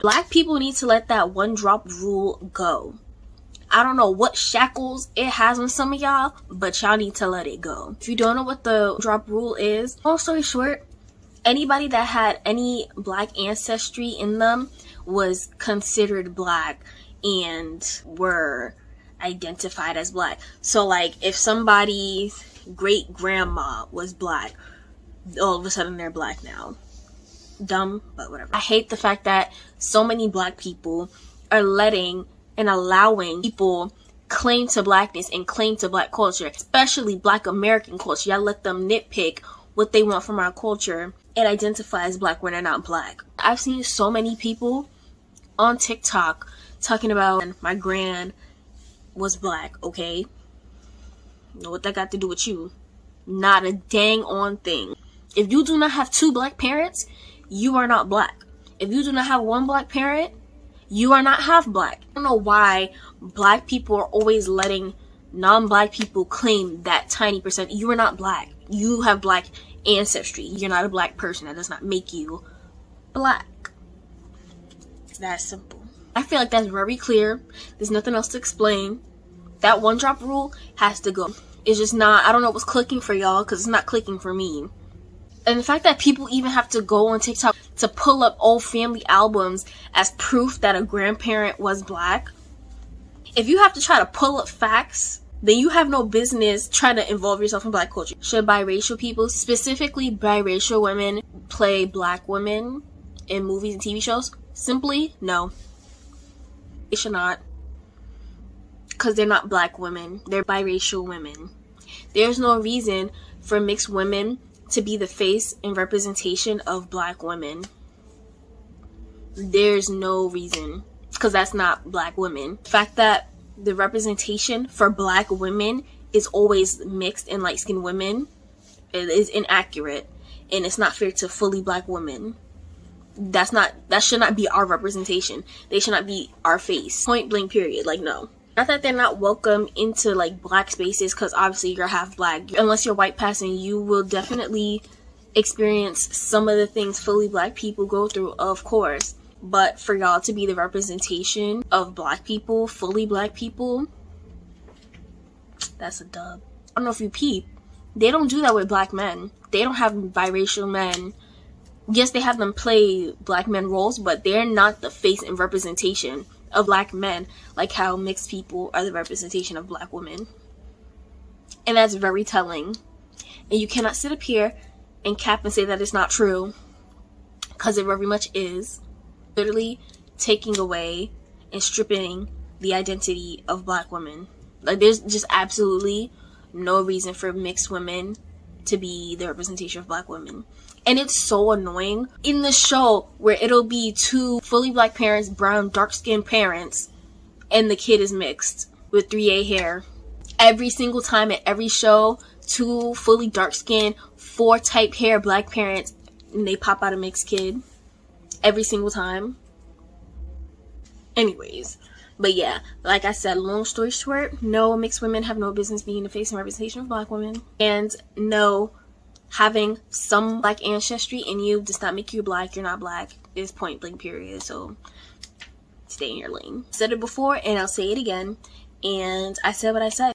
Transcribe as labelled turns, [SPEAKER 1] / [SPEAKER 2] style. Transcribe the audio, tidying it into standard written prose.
[SPEAKER 1] Black people need to let that one drop rule go. I don't know what shackles it has on some of y'all, but y'all need to let it go. If you don't know what the drop rule is, long story short, anybody that had any black ancestry in them was considered black and were identified as black. So like if somebody's great grandma was black, all of a sudden they're black now. Dumb, but whatever. I hate the fact that so many black people are letting and allowing people claim to blackness and claim to black culture, especially black American culture. Y'all let them nitpick what they want from our culture and identify as black when they're not black. I've seen so many people on TikTok talking about my gran was black, okay? Know what that got to do with you? Not a dang on thing. If you do not have two black parents, you are not black. If you do not have one black parent, you are not half black. I don't know why black people are always letting non-black people claim that tiny percent. You are not black. You have black ancestry. You're not a black person. That does not make you black. It's that simple. I feel like that's very clear. There's nothing else to explain. That one drop rule has to go. It's just not, I don't know what's clicking for y'all because it's not clicking for me. And the fact that people even have to go on TikTok to pull up old family albums as proof that a grandparent was black. If you have to try to pull up facts, then you have no business trying to involve yourself in black culture. Should biracial people, specifically biracial women, play black women in movies and TV shows? Simply, no. They should not. Because they're not black women. They're biracial women. There's no reason for mixed women to be the face and representation of black women. There's no reason, because that's not black women. The fact that the representation for black women is always mixed and light-skinned women, it is inaccurate, and it's not fair to fully black women. That should not be our representation. They should not be our face. Point blank period. Like, no. Not that they're not welcome into like black spaces, because obviously you're half black. Unless you're white passing, you will definitely experience some of the things fully black people go through, of course. But for y'all to be the representation of black people, fully black people, that's a dub. I don't know if you peep, they don't do that with black men. They don't have biracial men. Yes, they have them play black men roles, but they're not the face and representation of black men, like how mixed people are the representation of black women. And that's very telling. And you cannot sit up here and cap and say that it's not true, because it very much is. Literally taking away and stripping the identity of black women. Like, there's just absolutely no reason for mixed women to be the representation of black women. And it's so annoying in the show where it'll be two fully black parents, brown, dark-skinned parents, and the kid is mixed with 3A hair. Every single time at every show, two fully dark-skinned, 4-type hair black parents, and they pop out a mixed kid. Every single time. Anyways. But yeah, like I said, long story short, no, mixed women have no business being the face and representation of black women. And no, having some black ancestry in you does not make you black. You're not black. It's point blank period. So stay in your lane. I said it before and I'll say it again. And I said what I said.